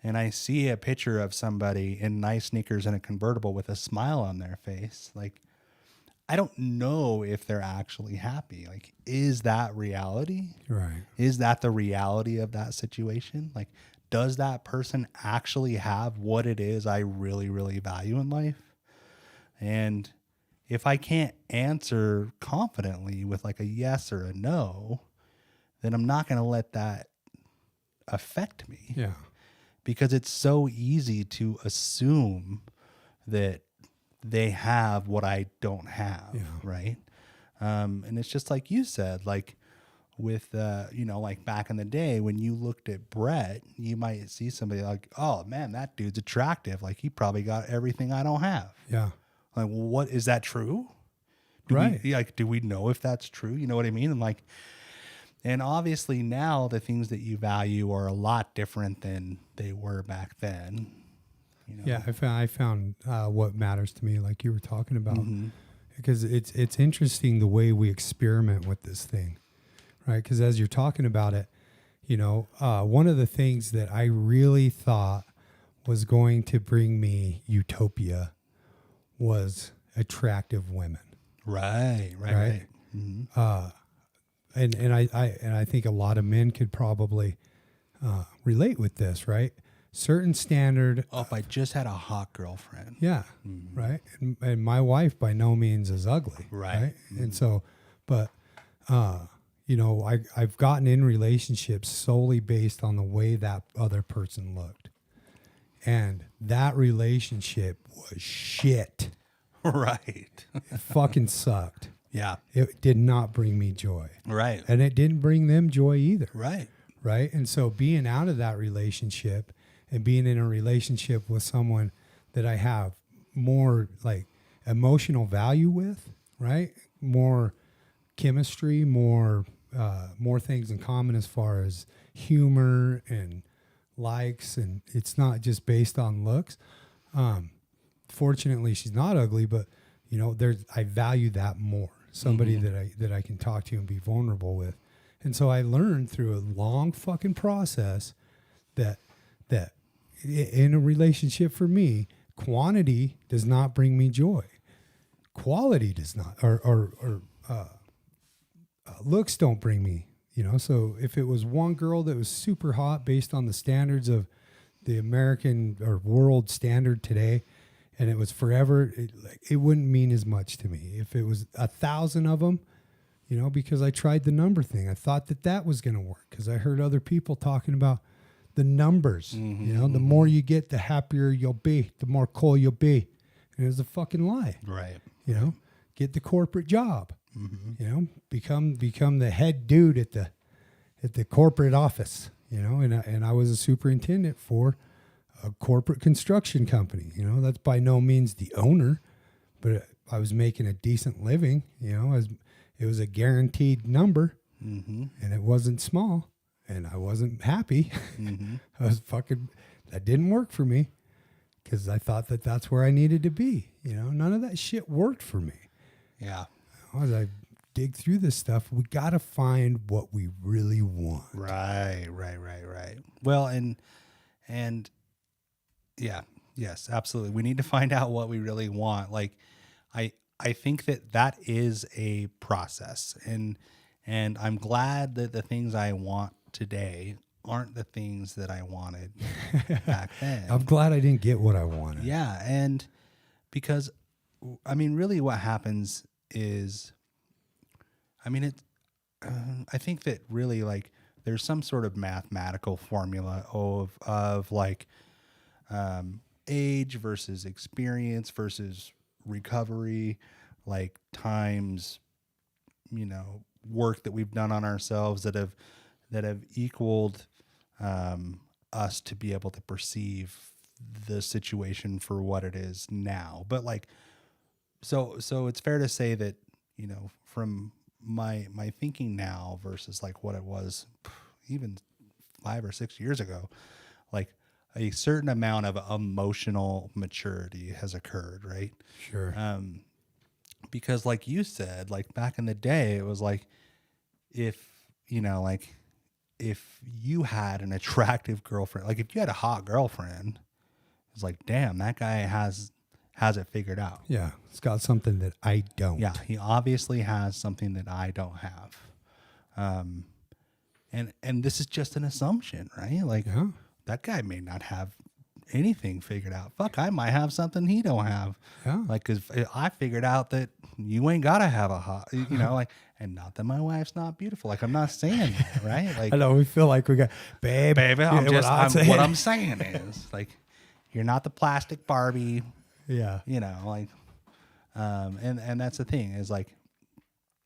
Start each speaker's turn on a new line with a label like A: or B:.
A: and I see a picture of somebody in nice sneakers and a convertible with a smile on their face, like, I don't know if they're actually happy. Like, is that reality?
B: Right.
A: Is that the reality of that situation? Like, does that person actually have what it is I really, really value in life? And if I can't answer confidently with like a yes or a no, then I'm not going to let that affect me.
B: Yeah.
A: Because it's so easy to assume that they have what I don't have, right? And it's just like you said, like with, like back in the day when you looked at Brett, you might see somebody like, oh man, that dude's attractive. Like he probably got everything I don't have.
B: Yeah.
A: Like, well, what is that true?
B: Right.
A: Do we know if that's true? You know what I mean? And like, and obviously now the things that you value are a lot different than they were back then. You know?
B: Yeah, I found what matters to me, like you were talking about,
A: Mm-hmm.
B: because it's interesting the way we experiment with this thing, right? Because as you're talking about it, one of the things that I really thought was going to bring me utopia was attractive women.
A: Right. Mm-hmm.
B: And I think a lot of men could probably relate with this, right? Certain standard.
A: Oh, if I just had a hot girlfriend.
B: Yeah.
A: Mm-hmm.
B: Right. And my wife by no means is ugly.
A: Right.
B: Mm-hmm. And so, but, I've gotten in relationships solely based on the way that other person looked. And that relationship was shit.
A: Right.
B: It fucking sucked.
A: Yeah.
B: It did not bring me joy.
A: Right.
B: And it didn't bring them joy either.
A: Right.
B: Right. And so being out of that relationship and being in a relationship with someone that I have more like emotional value with, right? More chemistry, more things in common as far as humor and likes, and it's not just based on looks. Fortunately, she's not ugly, but I value that more. Somebody
A: Mm-hmm.
B: that I can talk to and be vulnerable with. And so I learned through a long fucking process that in a relationship for me, quantity does not bring me joy. Quality does not, or looks don't bring me, So if it was one girl that was super hot based on the standards of the American or world standard today, and it was forever, it wouldn't mean as much to me. If it was 1,000 of them, because I tried the number thing. I thought that was going to work because I heard other people talking about the numbers.
A: Mm-hmm.
B: The more you get, the happier you'll be, the more cool you'll be. And it was a fucking lie.
A: Right.
B: Get the corporate job.
A: Mm-hmm.
B: Become the head dude at the corporate office. And I was a superintendent for a corporate construction company. That's by no means the owner, but I was making a decent living. It was a guaranteed number, and it wasn't small, and I wasn't happy.
A: Mm-hmm.
B: That didn't work for me because I thought that's where I needed to be. None of that shit worked for me.
A: Yeah.
B: As I dig through this stuff, we got to find what we really want.
A: Right. Well, and yeah, yes, absolutely. We need to find out what we really want. Like, I think that is a process, and I'm glad that the things I want today aren't the things that I wanted back then.
B: I'm glad I didn't get what I wanted.
A: Yeah, and because, really what happens is, I think that really, like, there's some sort of mathematical formula of like age versus experience versus recovery, like times, work that we've done on ourselves that have equaled us to be able to perceive the situation for what it is now. But like, so it's fair to say that, from my thinking now versus like what it was even 5 or 6 years ago, like a certain amount of emotional maturity has occurred, right?
B: Sure.
A: Because like you said, like back in the day, it was like, if, like if you had an attractive girlfriend, like if you had a hot girlfriend, it's like, damn, that guy has it figured out.
B: Yeah. It's got something that I don't.
A: Yeah, he obviously has something that I don't have. And this is just an assumption, right? Like that guy may not have anything figured out. Fuck, I might have something he don't have.
B: Yeah.
A: Like, cause I figured out that you ain't gotta have a hot, like, and not that my wife's not beautiful. Like, I'm not saying that, right? Like,
B: I know we feel like we got, baby.
A: what I'm saying is, like, you're not the plastic Barbie,
B: Yeah.
A: like, and that's the thing is, like,